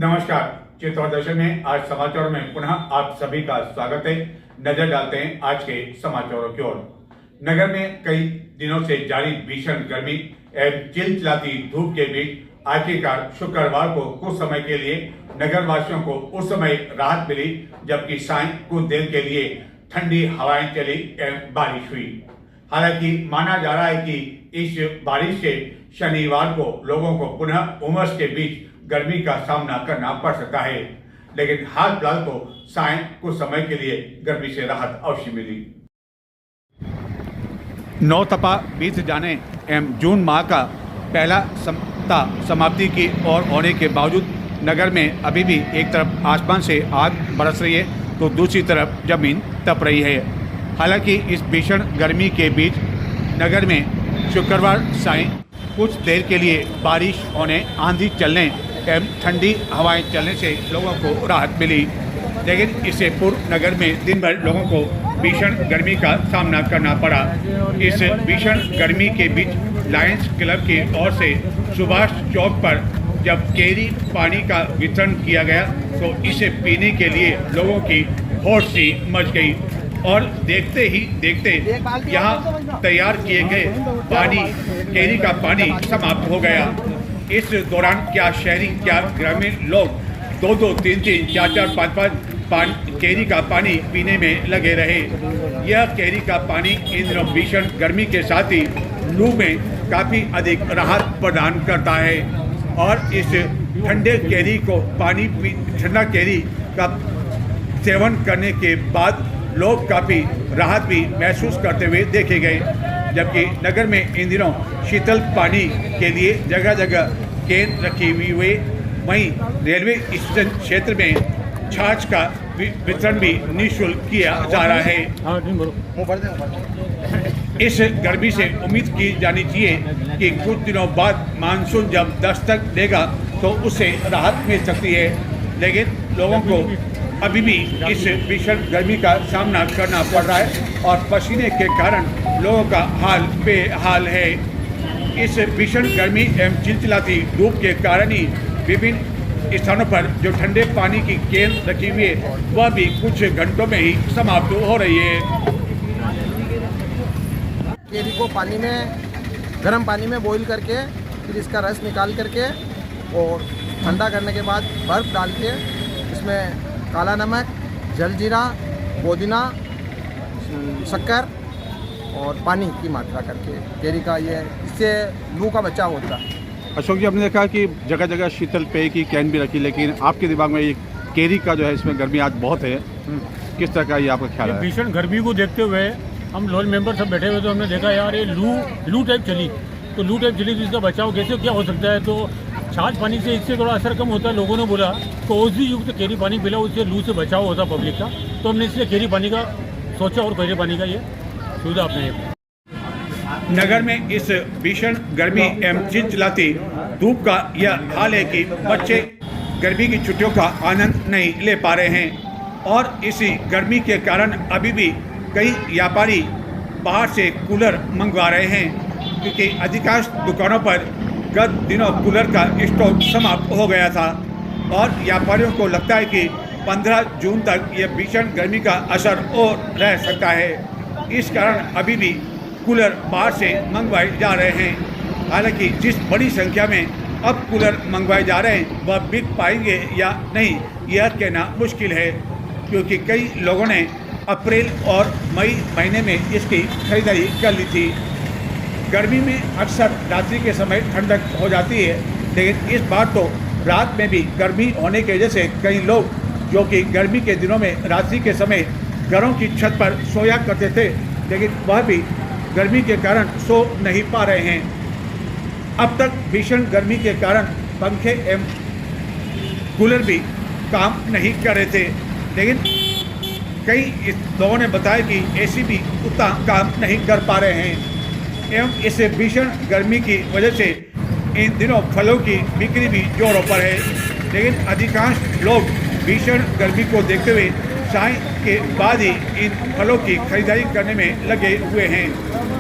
नमस्कार। चित्तौड़ दर्शन में आज समाचारों में पुनः आप सभी का स्वागत है। नजर डालते हैं आज के समाचारों की ओर। नगर में कई दिनों से जारी भीषण गर्मी एवं चिलचिलाती धूप के बीच आखिरकार शुक्रवार को कुछ समय के लिए नगर वासियों को उस समय राहत मिली जबकि सायं कुछ देर के लिए ठंडी हवाएं चली एवं बारिश हुई। हालांकि माना जा रहा है कि इस बारिश से शनिवार को लोगों को पुनः उमस के बीच गर्मी का सामना करना पड़ सकता है, लेकिन हाल फिलहाल तो सायं कुछ समय के लिए गर्मी से राहत अवश्य मिली। नौतपा बीत जाने एवं जून माह का पहला सप्ताह समाप्ति की ओर होने के बावजूद नगर में अभी भी एक तरफ आसमान से आग बरस रही है तो दूसरी तरफ जमीन तप रही है। हालांकि इस भीषण गर्मी के बीच नगर में शुक्रवार सायं कुछ देर के लिए बारिश होने, आंधी चलने एवं ठंडी हवाएं चलने से लोगों को राहत मिली, लेकिन इससे पूर्व नगर में दिन भर लोगों को भीषण गर्मी का सामना करना पड़ा। इस भीषण गर्मी के बीच लायंस क्लब की ओर से सुभाष चौक पर जब केरी पानी का वितरण किया गया तो इसे पीने के लिए लोगों की होड़ सी मच गई और देखते ही देखते यहाँ तैयार किए गए केरी का पानी समाप्त हो गया। इस दौरान क्या शहरी क्या ग्रामीण लोग 2-2, 3-3, 4-4, 5-5 केरी का पानी पीने में लगे रहे। यह केरी का पानी इन दिनों भीषण गर्मी के साथ ही लू में काफ़ी अधिक राहत प्रदान करता है और इस ठंडे केरी को ठंडा केरी का सेवन करने के बाद लोग काफ़ी राहत भी महसूस करते हुए देखे गए, जबकि नगर में इन दिनों शीतल पानी के लिए जगह जगह केन रखी हुई वहीं रेलवे स्टेशन क्षेत्र में छाछ का वितरण भी निःशुल्क किया जा रहा है। इस गर्मी से उम्मीद की जानी चाहिए कि कुछ दिनों बाद मानसून जब दस्तक देगा तो उससे राहत मिल सकती है, लेकिन लोगों को अभी भी इस भीषण गर्मी का सामना करना पड़ रहा है और पसीने के कारण लोगों का हाल बेहाल है। इस भीषण गर्मी एवं चिलचिलाती धूप के कारण ही विभिन्न स्थानों पर जो ठंडे पानी की केन रखी हुई है वह भी कुछ घंटों में ही समाप्त हो रही है। केरी को गर्म पानी में बॉईल करके फिर इसका रस निकाल करके और ठंडा करने के बाद बर्फ़ डाल के इसमें काला नमक, जलजीरा, पुदीना, शक्कर और पानी की मात्रा करके केरी का इससे लू का बचाव होता है। अशोक जी, आपने देखा कि जगह जगह शीतल पेय की कैन भी रखी, लेकिन आपके दिमाग में ये केरी का जो है इसमें गर्मी आज बहुत है, किस तरह का ये आपका ख्याल है? भीषण गर्मी को देखते हुए हम लोल मेंबर सब बैठे हुए तो हमने देखा यार ये लू टाइप चली तो इसका बचाव कैसे क्या हो सकता है। तो छाछ पानी से इससे थोड़ा असर कम होता है, लोगों ने बोला तो औषधि युक्त केरी पानी पिलाओ, उससे लू से बचाव होता पब्लिक का। तो हमने इसलिए केरी पानी का सोचा और केरी पानी का ये सुविधा अपने नगर में इस भीषण गर्मी एवं चिलचिलाती धूप का यह हाल है कि बच्चे गर्मी की छुट्टियों का आनंद नहीं ले पा रहे हैं और इसी गर्मी के कारण अभी भी कई व्यापारी बाहर से कूलर मंगवा रहे हैं, क्योंकि अधिकांश दुकानों पर गत दिनों कूलर का स्टॉक समाप्त हो गया था और व्यापारियों को लगता है कि 15 जून तक यह भीषण गर्मी का असर और रह सकता है। इस कारण अभी भी कूलर बाहर से मंगवाए जा रहे हैं। हालांकि जिस बड़ी संख्या में अब कूलर मंगवाए जा रहे हैं वह बिक पाएंगे या नहीं यह कहना मुश्किल है, क्योंकि कई लोगों ने अप्रैल और मई महीने में इसकी खरीदारी कर ली थी। गर्मी में अक्सर रात्रि के समय ठंडक हो जाती है, लेकिन इस बार तो रात में भी गर्मी होने की वजह से कई लोग जो कि गर्मी के दिनों में रात्रि के समय घरों की छत पर सोया करते थे, लेकिन वह भी गर्मी के कारण सो नहीं पा रहे हैं। अब तक भीषण गर्मी के कारण पंखे एवं कूलर भी काम नहीं कर रहे थे, लेकिन कई लोगों ने बताया कि एसी भी उतना काम नहीं कर पा रहे हैं एवं इस भीषण गर्मी की वजह से इन दिनों फलों की बिक्री भी जोरों पर है, लेकिन अधिकांश लोग भीषण गर्मी को देखते हुए सायं के बाद ही इन फलों की खरीदारी करने में लगे हुए हैं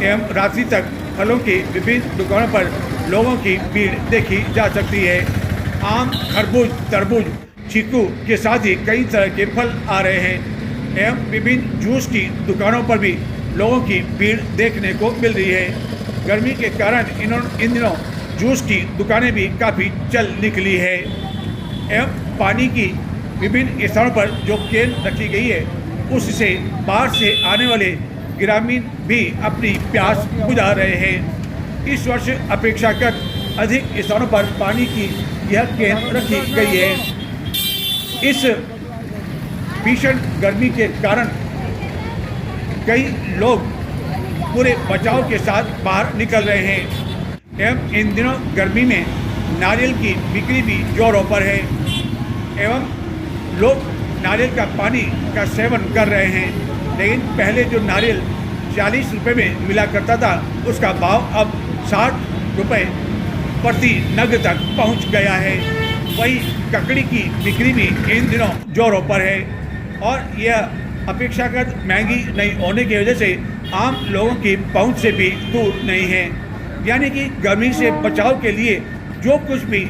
एवं रात्रि तक फलों की विभिन्न दुकानों पर लोगों की भीड़ देखी जा सकती है। आम, खरबूज, तरबूज, चीकू के साथ ही कई तरह के फल आ रहे हैं एवं विभिन्न जूस की दुकानों पर भी लोगों की भीड़ देखने को मिल रही है। गर्मी के कारण इन दिनों जूस की दुकानें भी काफ़ी चल निकली है एवं पानी की विभिन्न स्थानों पर जो केन रखी गई है उससे बाहर से आने वाले ग्रामीण भी अपनी प्यास बुझा रहे हैं। इस वर्ष अपेक्षाकृत अधिक स्थानों पर पानी की यह केन रखी गई है। इस भीषण गर्मी के कारण कई लोग पूरे बचाव के साथ बाहर निकल रहे हैं एवं इन दिनों गर्मी में नारियल की बिक्री भी जोरों पर है एवं लोग नारियल का पानी का सेवन कर रहे हैं। लेकिन पहले जो नारियल 40 रुपये में मिला करता था उसका भाव अब 60 रुपये प्रति नग तक पहुंच गया है। वही ककड़ी की बिक्री भी इन दिनों जोरों पर है और यह अपेक्षाकृत महंगी नहीं होने की वजह से आम लोगों की पहुंच से भी दूर नहीं है। यानी कि गर्मी से बचाव के लिए जो कुछ भी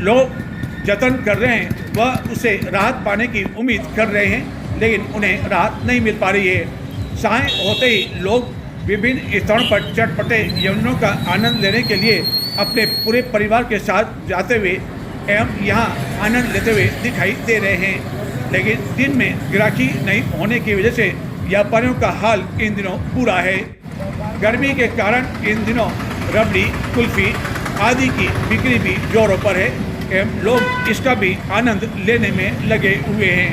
लोग जतन कर रहे हैं वह उसे राहत पाने की उम्मीद कर रहे हैं, लेकिन उन्हें राहत नहीं मिल पा रही है। साय होते ही लोग विभिन्न स्थानों पर चटपटे व्यंजनों का आनंद लेने के लिए अपने पूरे परिवार के साथ जाते हुए एवं यहाँ आनंद लेते हुए दिखाई दे रहे हैं। लेकिन दिन में ग्राहकी नहीं होने की वजह से व्यापारियों का हाल इन दिनों बुरा है। गर्मी के कारण इन दिनों रबड़ी, कुल्फी आदि की बिक्री भी जोरों पर है एवं लोग इसका भी आनंद लेने में लगे हुए हैं।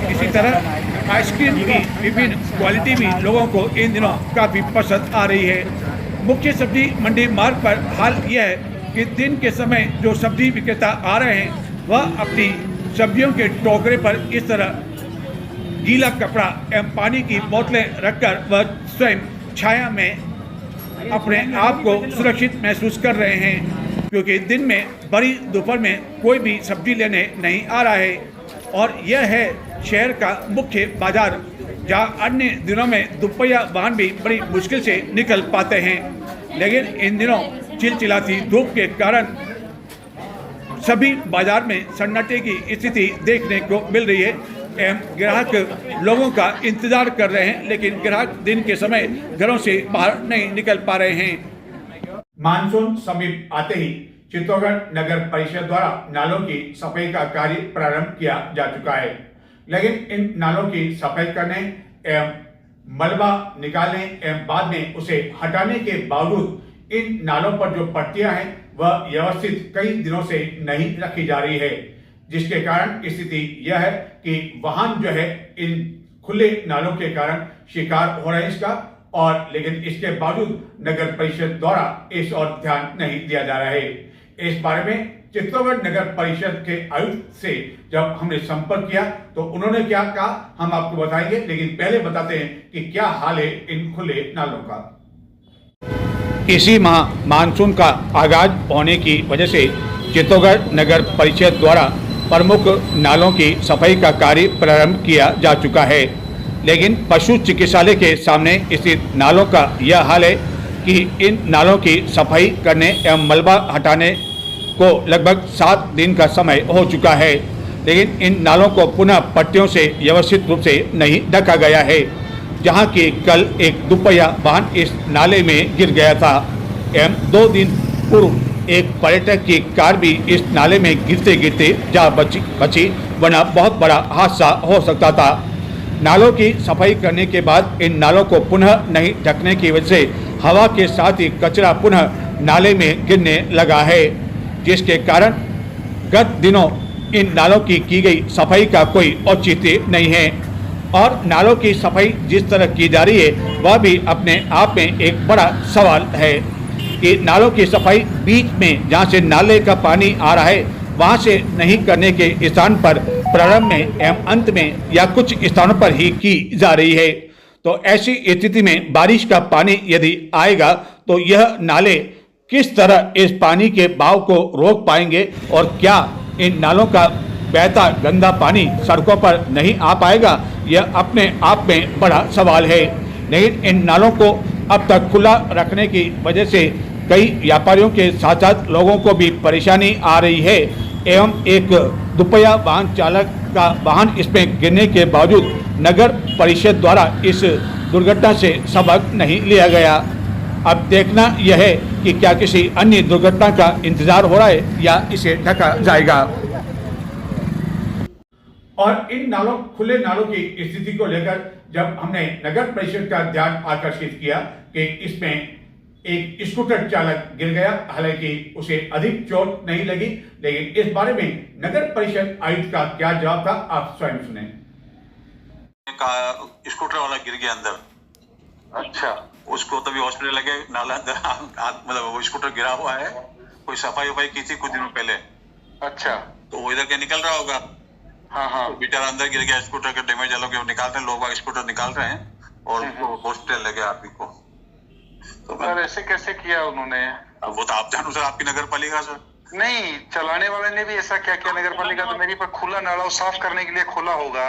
इसी तरह आइसक्रीम की विभिन्न क्वालिटी भी लोगों को इन दिनों काफ़ी पसंद आ रही है। मुख्य सब्जी मंडी मार्ग पर हाल यह है कि दिन के समय जो सब्जी विक्रेता आ रहे हैं वह अपनी सब्जियों के टोकरे पर इस तरह गीला कपड़ा एवं पानी की बोतलें रखकर वह स्वयं छाया में अपने आप को सुरक्षित महसूस कर रहे हैं, क्योंकि दिन में बड़ी दोपहर में कोई भी सब्जी लेने नहीं आ रहा है। और यह है शहर का मुख्य बाजार, जहाँ अन्य दिनों में दोपहिया वाहन भी बड़ी मुश्किल से निकल पाते हैं। लेकिन इन दिनों चिलचिलाती धूप के कारण सभी बाजार में सन्नाटे की स्थिति देखने को मिल रही है एवं ग्राहक लोगों का इंतजार कर रहे हैं, लेकिन ग्राहक दिन के समय घरों से बाहर नहीं निकल पा रहे हैं। मानसून समीप आते ही चित्तौड़गढ़ नगर परिषद द्वारा नालों की सफाई का कार्य प्रारंभ किया जा चुका है, लेकिन इन नालों की सफाई करने एवं मलबा निकालने एवं बाद में उसे हटाने के बावजूद इन नालों पर जो पट्टियां हैं वह व्यवस्थित कई दिनों से नहीं रखी जा रही है, जिसके कारण स्थिति यह है कि वाहन जो है इन खुले नालों के कारण शिकार हो रहे हैं इसका, और लेकिन इसके बावजूद नगर परिषद द्वारा इस ओर ध्यान नहीं दिया जा रहा है। इस बारे में चित्तौड़गढ़ नगर परिषद के आयुक्त से जब हमने संपर्क किया तो उन्होंने क्या कहा हम आपको बताएंगे, लेकिन पहले बताते हैं कि क्या हाल है इन खुले नालों का। इसी माह मानसून का आगाज होने की वजह से चित्तौड़गढ़ नगर परिषद द्वारा प्रमुख नालों की सफाई का कार्य प्रारंभ किया जा चुका है, लेकिन पशु चिकित्सालय के सामने स्थित नालों का यह हाल है कि इन नालों की सफाई करने एवं मलबा हटाने को लगभग 7 दिन का समय हो चुका है, लेकिन इन नालों को पुनः पट्टियों से व्यवस्थित रूप से नहीं ढका गया है। जहां कि कल एक दोपहिया वाहन इस नाले में गिर गया था एवं 2 दिन पूर्व एक पर्यटक की कार भी इस नाले में गिरते गिरते जा बची, वरना बहुत बड़ा हादसा हो सकता था। नालों की सफाई करने के बाद इन नालों को पुनः नहीं ढकने की वजह से हवा के साथ ही कचरा पुनः नाले में गिरने लगा है, जिसके कारण गत दिनों इन नालों की गई सफाई का कोई औचित्य नहीं है। और नालों की सफाई जिस तरह की जा रही है वह भी अपने आप में एक बड़ा सवाल है कि नालों की सफाई बीच में जहाँ से नाले का पानी आ रहा है वहाँ से नहीं करने के स्थान पर प्रारंभ में एवं अंत में या कुछ स्थानों पर ही की जा रही है। तो ऐसी स्थिति में बारिश का पानी यदि आएगा तो यह नाले किस तरह इस पानी के बहाव को रोक पाएंगे और क्या इन नालों का बहता गंदा पानी सड़कों पर नहीं आ पाएगा, यह अपने आप में बड़ा सवाल है। लेकिन इन नालों को अब तक खुला रखने की वजह से कई व्यापारियों के साथ साथ लोगों को भी परेशानी आ रही है एवं एक दुपहिया वाहन चालक का वाहन इसमें गिरने के बावजूद नगर परिषद द्वारा इस दुर्घटना से सबक नहीं लिया गया। अब देखना यह है कि क्या किसी अन्य दुर्घटना का इंतजार हो रहा है या इसे ढका जाएगा। और इन नालों, खुले नालों की स्थिति को लेकर जब हमने नगर परिषद का ध्यान आकर्षित किया कि इसमें एक स्कूटर चालक गिर गया, हालांकि उसे अधिक चोट नहीं लगी, लेकिन इस बारे में नगर परिषद आयुक्त का क्या जवाब था, आप स्वयं सुने। स्कूटर वाला गिर गया अंदर। अच्छा, उसको तभी हॉस्पिटल लगे, नाला अंदर मतलब वो स्कूटर गिरा हुआ है, कोई सफाई वफाई की थी कुछ दिनों पहले। अच्छा, तो वो इधर के निकल रहा होगा। हाँ, बेचारा अंदर गिर गया, स्कूटर का डैमेज अलग है, निकाल रहे हैं लोग, स्कूटर निकाल रहे हैं और हॉस्पिटल लगे आदमी को। तो सर ऐसे कैसे किया उन्होंने? अब वो तो आप जानो सर, आपकी नगर पालिका सर। नहीं, चलाने वाले ने भी ऐसा क्या किया? नगर पालिका तो मेरी पर खुला नाला साफ करने के लिए खोला होगा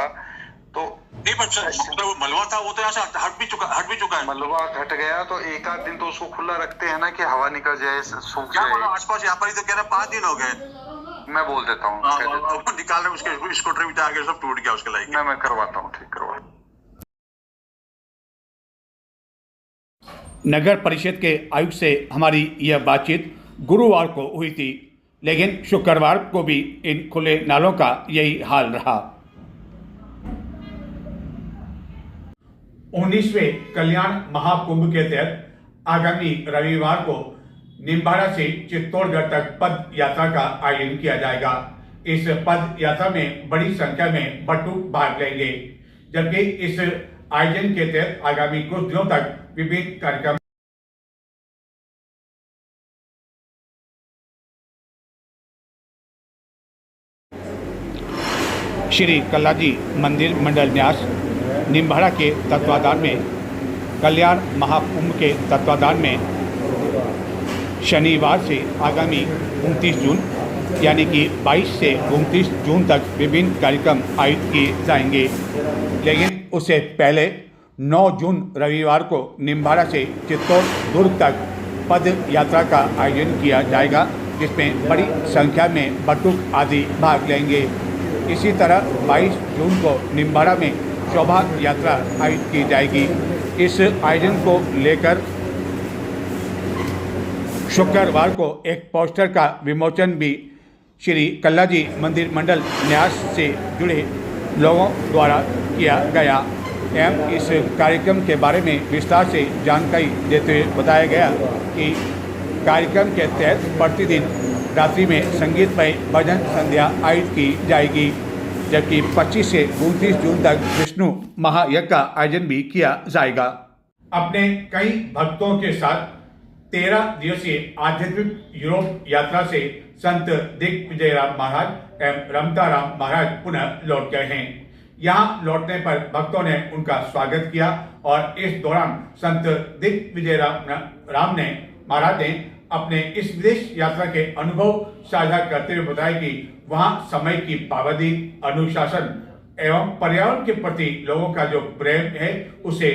तो नहीं, पर सर वो मलबा था, वो तो यहाँ से हट भी चुका है। मलबा हट गया तो एक आध दिन तो उसको खुला रखते हैं ना कि हवा निकल जाए, सूख जाए। आसपास व्यापारी तो कह रहे 5 दिन हो गए। मैं बोल देता हूँ, निकाल रहे उसके स्कूटर भी आगे सब टूट गया उसके लायक। मैं करवाता हूँ, ठीक करवा। नगर परिषद के आयुक्त से हमारी यह बातचीत गुरुवार को हुई थी, लेकिन शुक्रवार को भी इन खुले नालों का यही हाल रहा। 19वें कल्याण महाकुंभ के तहत आगामी रविवार को निम्बाड़ा से चित्तौड़गढ़ तक पद यात्रा का आयोजन किया जाएगा। इस पद यात्रा में बड़ी संख्या में बटुक भाग लेंगे, जबकि इस आयोजन के तहत आगामी कुछ दिनों तक विभिन्न कार्यक्रम श्री कल्लाजी मंदिर मंडल न्यास निम्बाड़ा के तत्वाधान में कल्याण महाकुंभ के तत्वाधान में शनिवार से आगामी 29 जून यानी कि 22 से 29 जून तक विभिन्न कार्यक्रम आयोजित किए जाएंगे, लेकिन उससे पहले 9 जून रविवार को निम्बाड़ा से चित्तौड़गढ़ तक पद यात्रा का आयोजन किया जाएगा, जिसमें बड़ी संख्या में बटुक आदि भाग लेंगे। इसी तरह 22 जून को निम्बाड़ा में शोभा यात्रा आयोजित की जाएगी। इस आयोजन को लेकर शुक्रवार को एक पोस्टर का विमोचन भी श्री कल्लाजी मंदिर मंडल न्यास से जुड़े लोगों द्वारा किया गया एवं इस कार्यक्रम के बारे में विस्तार से जानकारी देते हुए बताया गया कि कार्यक्रम के तहत प्रतिदिन रात्रि में संगीतमय भजन संध्या आयोजित की जाएगी, जबकि 25 से 29 जून तक विष्णु महायज्ञ का आयोजन भी किया जाएगा। अपने कई भक्तों के साथ 13 दिवसीय आध्यात्मिक यूरोप यात्रा से संत दिग्विजयराम महाराज एवं रमताराम महाराज पुनः लौट गए हैं। यहाँ लौटने पर भक्तों ने उनका स्वागत किया और इस दौरान संत दिग्विजयराम महाराज ने अपने इस विदेश यात्रा के अनुभव साझा करते हुए बताया कि वहाँ समय की पाबंदी, अनुशासन एवं पर्यावरण के प्रति लोगों का जो प्रेम है उसे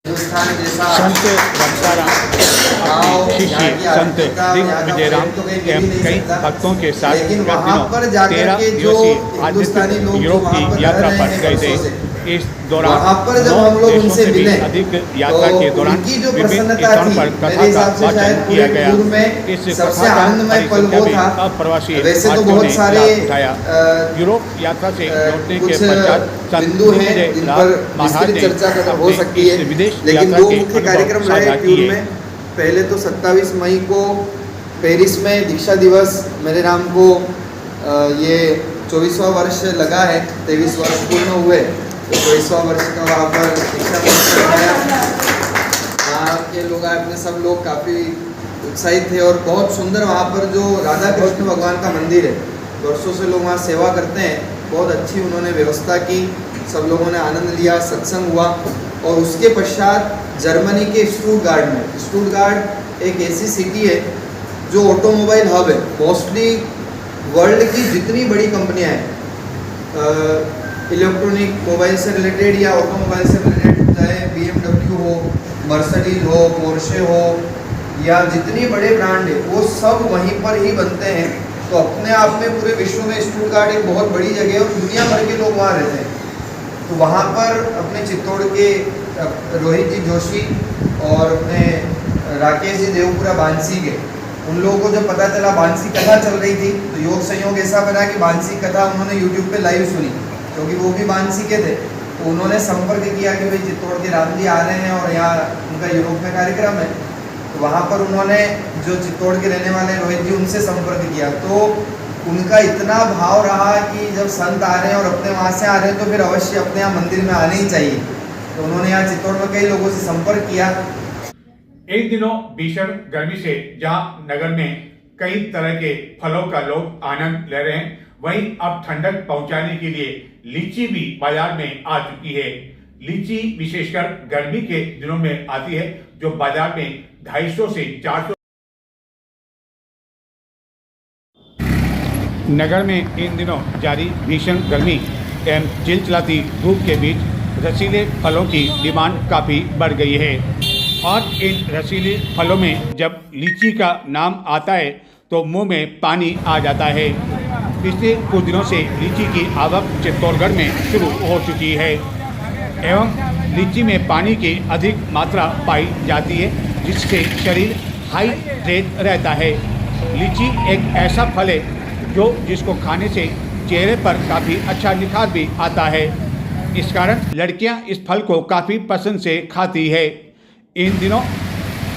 संत रमताराम शिष्य संत दिग्विजयराम एवं कई भक्तों के साथ गत दिनों 13 दिवसीय आध्यात्मिक यूरोप की यात्रा पर गए थे। इस दौरान 9 देशों से भी अधिक यात्रा के दौरान विभिन्न स्थानों पर कथा का वाचन किया गया। इस कथा का परिसंख्या में अप्रवासी भारतीयों ने लाभ उठाया। यूरोप यात्रा से लौटने के पश्चात संत दिग्विजयराम महाराज ने अपने इस विदेश यात्रा के अनुभव साझा किए। पहले तो 27 मई को पेरिस में दीक्षा दिवस मेरे नाम को ये 24वां वर्ष लगा है, 23 वर्ष पूर्ण हुए, तो 24वां वर्ष का वहाँ पर दीक्षा कराया। वहाँ के लोग अपने सब लोग काफ़ी उत्साहित थे और बहुत सुंदर वहाँ पर जो राधा कृष्ण भगवान का मंदिर है, वर्षों से लोग वहाँ सेवा करते हैं, बहुत अच्छी उन्होंने व्यवस्था की, सब लोगों ने आनंद लिया, सत्संग हुआ। और उसके पश्चात जर्मनी के स्टुटगार्ट एक ऐसी सिटी है जो ऑटोमोबाइल हब है। मोस्टली वर्ल्ड की जितनी बड़ी कंपनियां हैं इलेक्ट्रॉनिक मोबाइल से रिलेटेड या ऑटोमोबाइल से रिलेटेड, चाहे BMW हो, मर्सिडीज हो, पोर्शे हो या जितनी बड़े ब्रांड है वो सब वहीं पर ही बनते हैं। तो अपने आप में पूरे विश्व में स्टुटगार्ट एक बहुत बड़ी जगह है और दुनिया भर के लोग वहाँ रहते हैं। तो वहाँ पर अपने चित्तौड़ के रोहित जी जोशी और अपने राकेश जी देवपुरा बांसी के, उन लोगों को जब पता चला बांसी कथा चल रही थी तो योग संयोग ऐसा बना कि बांसी कथा उन्होंने यूट्यूब पे लाइव सुनी, क्योंकि वो भी बांसी के थे। तो उन्होंने संपर्क किया कि भाई चित्तौड़ के राम जी आ रहे हैं और यहाँ उनका यूरोप में कार्यक्रम है। तो वहाँ पर उन्होंने जो चित्तौड़ के रहने वाले रोहित जी उनसे संपर्क किया, तो उनका इतना भाव रहा कि जब संत आ रहे हैं और अपने वहाँ से आ रहे हैं तो फिर अवश्य अपने यहाँ मंदिर में आने ही चाहिए। तो उन्होंने यहाँ चित्तौड़ में कई लोगों से संपर्क किया। इन दिनों भीषण गर्मी से जहां नगर में कई तरह के फलों का लोग आनंद ले रहे हैं, वहीं अब ठंडक पहुंचाने के लिए लीची भी बाजार में आ चुकी है। लीची विशेषकर गर्मी के दिनों में आती है, जो बाजार में 250 से 400। नगर में इन दिनों जारी भीषण गर्मी एवं चिलचिलाती धूप के बीच रसीले फलों की डिमांड काफी बढ़ गई है और इन रसीले फलों में जब लीची का नाम आता है तो मुंह में पानी आ जाता है। पिछले कुछ दिनों से लीची की आवक चित्तौड़गढ़ में शुरू हो चुकी है एवं लीची में पानी की अधिक मात्रा पाई जाती है, जिससे शरीर हाइड्रेट रहता है। लीची एक ऐसा फल है जिसको खाने से चेहरे पर काफ़ी अच्छा निखार भी आता है। इस कारण लड़कियां इस फल को काफ़ी पसंद से खाती है। इन दिनों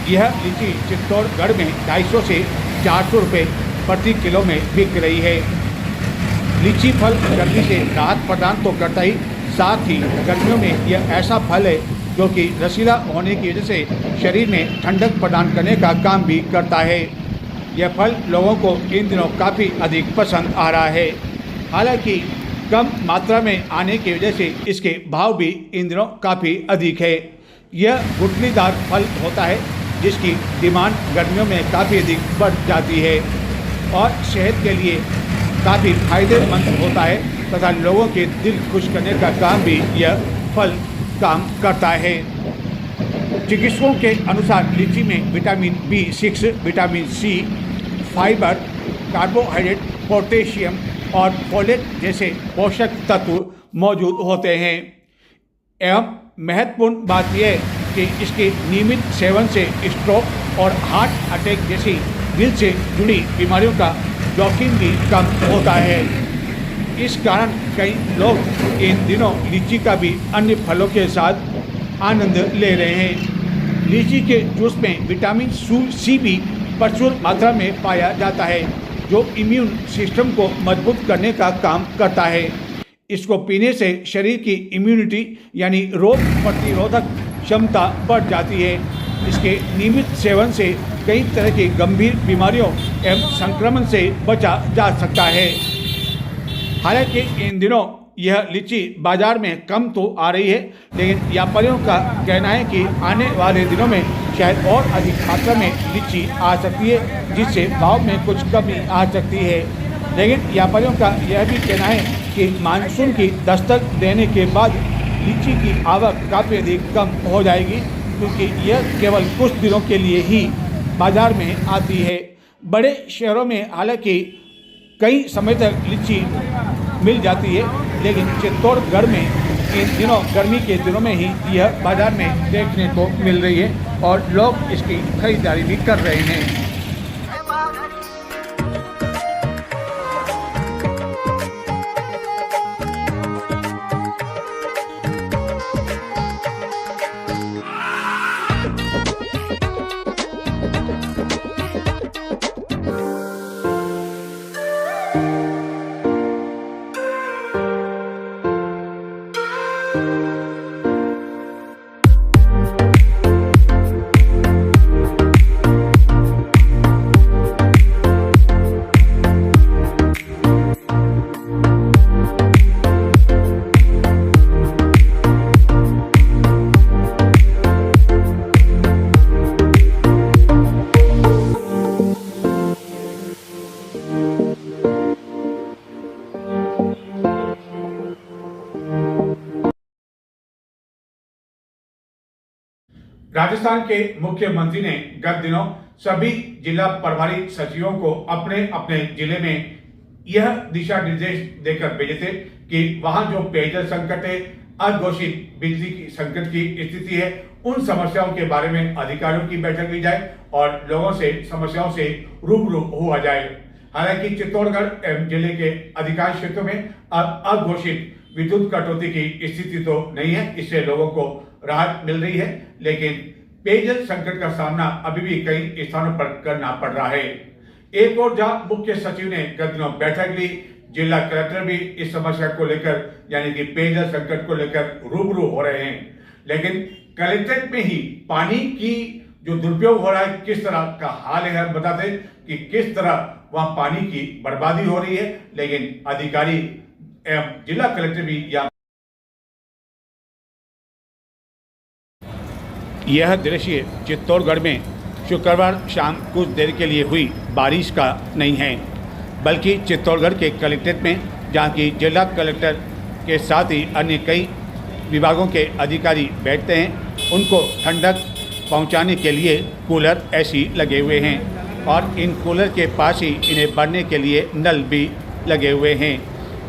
यह लीची चित्तौड़गढ़ में 250 से 400 रुपये प्रति किलो में बिक रही है। लीची फल गर्मी से राहत प्रदान तो करता ही, साथ ही गर्मियों में यह ऐसा फल है जो कि रसीला होने की वजह से शरीर में ठंडक प्रदान करने का काम भी करता है। यह फल लोगों को इन दिनों काफ़ी अधिक पसंद आ रहा है। हालांकि कम मात्रा में आने की वजह से इसके भाव भी इन दिनों काफ़ी अधिक है। यह गुठलीदार फल होता है जिसकी डिमांड गर्मियों में काफ़ी अधिक बढ़ जाती है और सेहत के लिए काफ़ी फायदेमंद होता है तथा लोगों के दिल खुश करने का काम भी यह फल काम करता है। चिकित्सकों के अनुसार लीची में vitamin B6, vitamin C, fibre, carbohydrate, potassium और फोलेट जैसे पोषक तत्व मौजूद होते हैं। एवं महत्वपूर्ण बात यह है कि इसके नियमित सेवन से स्ट्रोक और हार्ट अटैक जैसी दिल से जुड़ी बीमारियों का जोखिम भी कम होता है। इस कारण कई लोग इन दिनों लीची का भी अन्य फलों के साथ आनंद ले रहे हैं। लीची के जूस में विटामिन C भी प्रचुर मात्रा में पाया जाता है, जो इम्यून सिस्टम को मजबूत करने का काम करता है। इसको पीने से शरीर की इम्यूनिटी यानी रोग प्रतिरोधक क्षमता बढ़ जाती है। इसके नियमित सेवन से कई तरह की गंभीर बीमारियों एवं संक्रमण से बचा जा सकता है। हालांकि इन दिनों यह लीची बाजार में कम तो आ रही है, लेकिन व्यापारियों का कहना है कि आने वाले दिनों में शायद और अधिक मात्रा में लीची आ सकती है, जिससे भाव में कुछ कमी आ सकती है। लेकिन व्यापारियों का यह भी कहना है कि मानसून की दस्तक देने के बाद लीची की आवक काफ़ी अधिक कम हो जाएगी, क्योंकि यह केवल कुछ दिनों के लिए ही बाज़ार में आती है। बड़े शहरों में हालांकि कई समय तक लीची मिल जाती है, लेकिन चित्तौड़गढ़ में इन दिनों गर्मी के दिनों में ही यह बाज़ार में देखने को मिल रही है और लोग इसकी खरीदारी भी कर रहे हैं। राजस्थान के मुख्यमंत्री ने गत दिनों सभी जिला प्रभारी सचिवों को अपने अपने जिले में यह दिशा निर्देश देकर भेजे थे कि वहां जो पेयजल संकट है, अघोषित बिजली की संकट की स्थिति है, उन समस्याओं के बारे में अधिकारियों की बैठक ली जाए और लोगों से समस्याओं से रूबरू हुआ जाए। हालांकि चित्तौड़गढ़ एवं जिले के अधिकांश क्षेत्रों में अब अघोषित विद्युत कटौती की स्थिति तो नहीं है, इससे लोगों को राहत मिल रही है, लेकिन पेयजल संकट का सामना अभी भी कई स्थानों पर करना पड़ रहा है। एक और जहां मुख्य सचिव ने गत दिनों बैठक ली, जिला कलेक्टर भी इस समस्या को लेकर यानी कि पेयजल संकट को लेकर रूबरू हो रहे हैं, लेकिन कलेक्ट्रेट में ही पानी की जो दुरुपयोग हो रहा है, किस तरह का हाल है, हम बताते कि किस तरह वहां पानी की बर्बादी हो रही है, लेकिन अधिकारी एवं जिला कलेक्टर भी यह दृश्य चित्तौड़गढ़ में शुक्रवार शाम कुछ देर के लिए हुई बारिश का नहीं है, बल्कि चित्तौड़गढ़ के कलेक्ट्रेट में, जहां की जिला कलेक्टर के साथ ही अन्य कई विभागों के अधिकारी बैठते हैं, उनको ठंडक पहुंचाने के लिए कूलर एसी लगे हुए हैं और इन कूलर के पास ही इन्हें भरने के लिए नल भी लगे हुए हैं,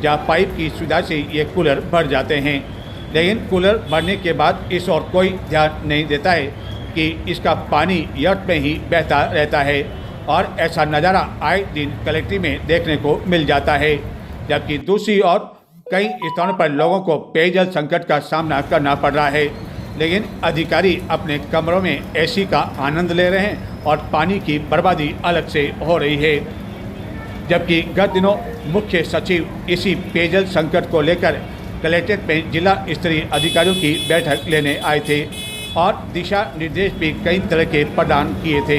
जहां पाइप की सुविधा से ये कूलर भर जाते हैं। लेकिन कूलर भरने के बाद इस और कोई ध्यान नहीं देता है कि इसका पानी यर्थ में ही बहता रहता है और ऐसा नज़ारा आए दिन कलेक्ट्री में देखने को मिल जाता है। जबकि दूसरी ओर कई स्थानों पर लोगों को पेयजल संकट का सामना करना पड़ रहा है, लेकिन अधिकारी अपने कमरों में एसी का आनंद ले रहे हैं और पानी की बर्बादी अलग से हो रही है। जबकि गत दिनों मुख्य सचिव इसी पेयजल संकट को लेकर कलेक्ट्रेट में जिला स्तरीय अधिकारियों की बैठक लेने आए थे और दिशा निर्देश भी कई तरह के प्रदान किए थे,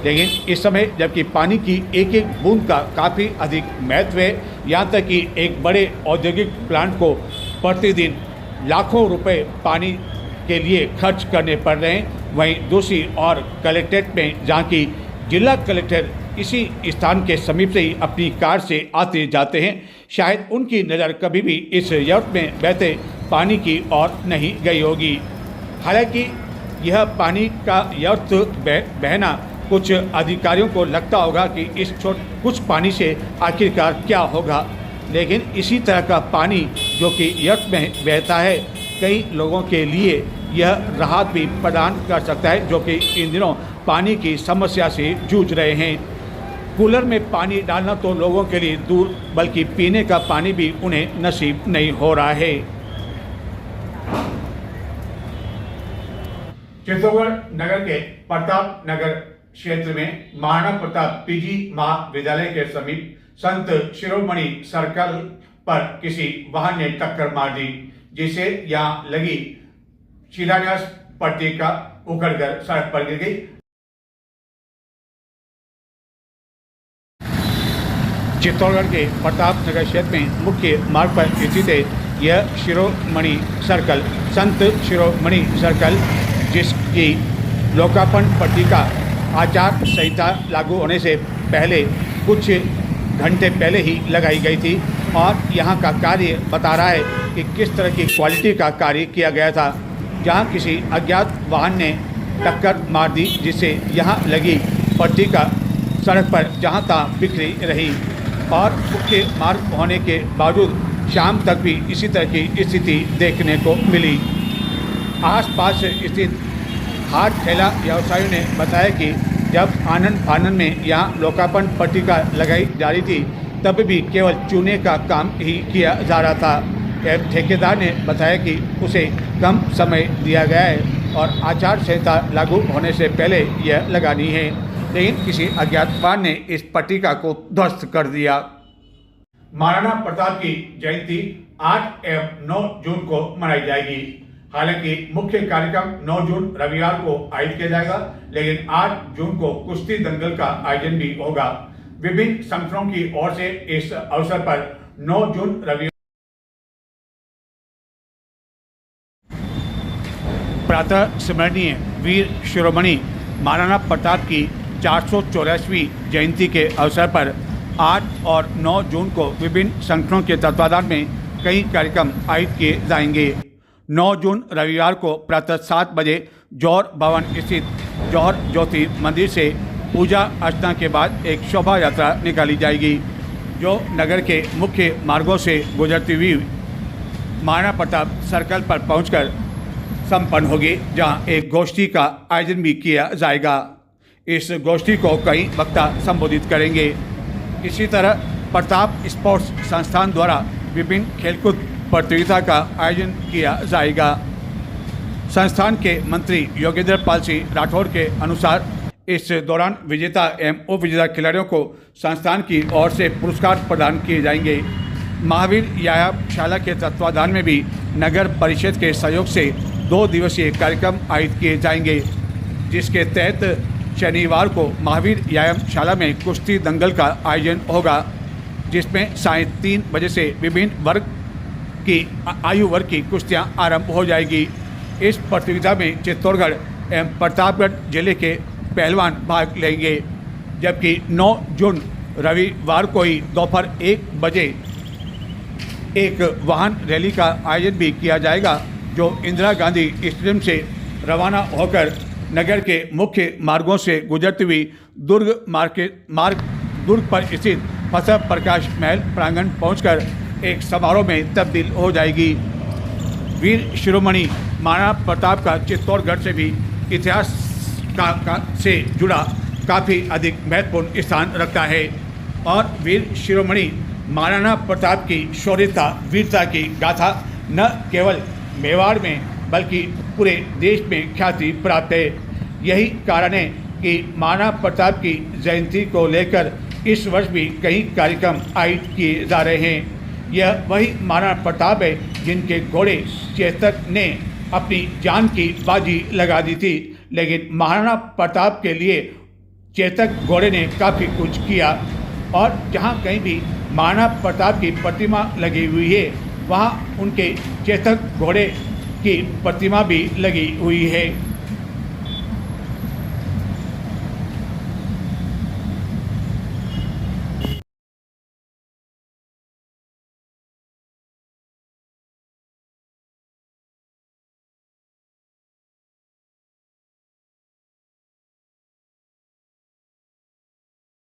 लेकिन इस समय जबकि पानी की एक एक बूंद का काफ़ी अधिक महत्व है, यहाँ तक कि एक बड़े औद्योगिक प्लांट को प्रतिदिन लाखों रुपए पानी के लिए खर्च करने पड़ रहे हैं, वहीं दूसरी और कलेक्ट्रेट में जहाँ की जिला कलेक्टर इसी स्थान के समीप से ही अपनी कार से आते जाते हैं, शायद उनकी नज़र कभी भी इस यर्थ में बहते पानी की ओर नहीं गई होगी। हालांकि यह पानी का यर्थ बहना कुछ अधिकारियों को लगता होगा कि इस कुछ पानी से आखिरकार क्या होगा, लेकिन इसी तरह का पानी जो कि यर्थ में बहता है, कई लोगों के लिए यह राहत भी प्रदान कर सकता है, जो कि इन दिनों पानी की समस्या से जूझ रहे हैं। कूलर में पानी डालना तो लोगों के लिए दूर, बल्कि पीने का पानी भी उन्हें नसीब नहीं हो रहा है। चित्तौड़गढ़ नगर के प्रताप नगर क्षेत्र में महाराणा प्रताप पीजी महाविद्यालय के समीप संत शिरोमणि सर्कल पर किसी वाहन ने टक्कर मार दी, जिसे यहां लगी शिलान्यास पट्टिका उखड़कर सड़क पर गिर गई। चित्तौड़गढ़ के प्रताप नगर क्षेत्र में मुख्य मार्ग पर स्थित है यह शिरोमणि सर्कल, संत शिरोमणि सर्कल, जिसकी लोकार्पण पट्टिका आचार संहिता लागू होने से पहले कुछ घंटे पहले ही लगाई गई थी और यहाँ का कार्य बता रहा है कि किस तरह की क्वालिटी का कार्य किया गया था, जहाँ किसी अज्ञात वाहन ने टक्कर मार दी, जिससे यहाँ लगी पट्टिका सड़क पर जहाँ तहाँ बिखरी रही और मुख्य मार्ग होने के बावजूद शाम तक भी इसी तरह की स्थिति देखने को मिली। आसपास स्थित हाट ठेला व्यवसायियों ने बताया कि जब आनंद फानंद में यहाँ लोकार्पण पट्टिका लगाई जा रही थी, तब भी केवल चूने का काम ही किया जा रहा था। ठेकेदार ने बताया कि उसे कम समय दिया गया है और आचार संहिता लागू होने से पहले यह लगानी है, लेकिन किसी अज्ञात वाहन ने इस पट्टिका को ध्वस्त कर दिया। महाराणा प्रताप की जयंती 8 एवं 9 जून को मनाई जाएगी। हालांकि मुख्य कार्यक्रम 9 जून रविवार को आयोजित किया जाएगा, लेकिन 8 जून को कुश्ती दंगल का आयोजन भी होगा। विभिन्न संगठनों की ओर से इस अवसर पर 9 जून रविवार प्रातः स्मरणीय वीर शिरोमणि महाराणा प्रताप की 484वीं जयंती के अवसर पर 8 और 9 जून को विभिन्न संगठनों के तत्वाधान में कई कार्यक्रम आयोजित किए जाएंगे। 9 जून रविवार को प्रातः 7 बजे जौहर भवन स्थित जौहर ज्योति मंदिर से पूजा अर्चना के बाद एक शोभा यात्रा निकाली जाएगी, जो नगर के मुख्य मार्गों से गुजरती हुई महाराणा प्रताप सर्कल पर पहुंचकर संपन्न होगी, जहां एक गोष्ठी का आयोजन भी किया जाएगा। इस गोष्ठी को कई वक्ता संबोधित करेंगे। इसी तरह प्रताप स्पोर्ट्स संस्थान द्वारा विभिन्न खेलकूद प्रतियोगिता का आयोजन किया जाएगा। संस्थान के मंत्री योगेंद्र पाल सिंह राठौर के अनुसार इस दौरान विजेता एवं उप विजेता खिलाड़ियों को संस्थान की ओर से पुरस्कार प्रदान किए जाएंगे। महावीर व्यायाम शाला के तत्वाधान में भी नगर परिषद के सहयोग से 2 दिवसीय कार्यक्रम आयोजित किए जाएंगे, जिसके तहत शनिवार को महावीर व्यायाम शाला में कुश्ती दंगल का आयोजन होगा, जिसमें सायं 3 बजे से विभिन्न वर्ग की आयु वर्ग की कुश्तियां आरंभ हो जाएगी। इस प्रतियोगिता में चित्तौड़गढ़ एवं प्रतापगढ़ जिले के पहलवान भाग लेंगे, जबकि 9 जून रविवार को ही दोपहर 1 बजे एक वाहन रैली का आयोजन भी किया जाएगा, जो इंदिरा गांधी स्टेडियम से रवाना होकर नगर के मुख्य मार्गों से गुजरती हुई दुर्ग पर स्थित फसह प्रकाश महल प्रांगण पहुंचकर एक समारोह में तब्दील हो जाएगी। वीर शिरोमणि महाराणा प्रताप का चित्तौड़गढ़ से भी इतिहास से जुड़ा काफ़ी अधिक महत्वपूर्ण स्थान रखता है और वीर शिरोमणि महाराणा प्रताप की शौर्यता वीरता की गाथा न केवल मेवाड़ में बल्कि पूरे देश में ख्याति प्राप्त है। यही कारण है कि महाराणा प्रताप की जयंती को लेकर इस वर्ष भी कई कार्यक्रम आयोजित किए जा रहे हैं। यह वही महाराणा प्रताप है जिनके घोड़े चेतक ने अपनी जान की बाजी लगा दी थी, लेकिन महाराणा प्रताप के लिए चेतक घोड़े ने काफ़ी कुछ किया और जहाँ कहीं भी महाराणा प्रताप की प्रतिमा लगी हुई है, वहाँ उनके चेतक घोड़े की प्रतिमा भी लगी हुई है।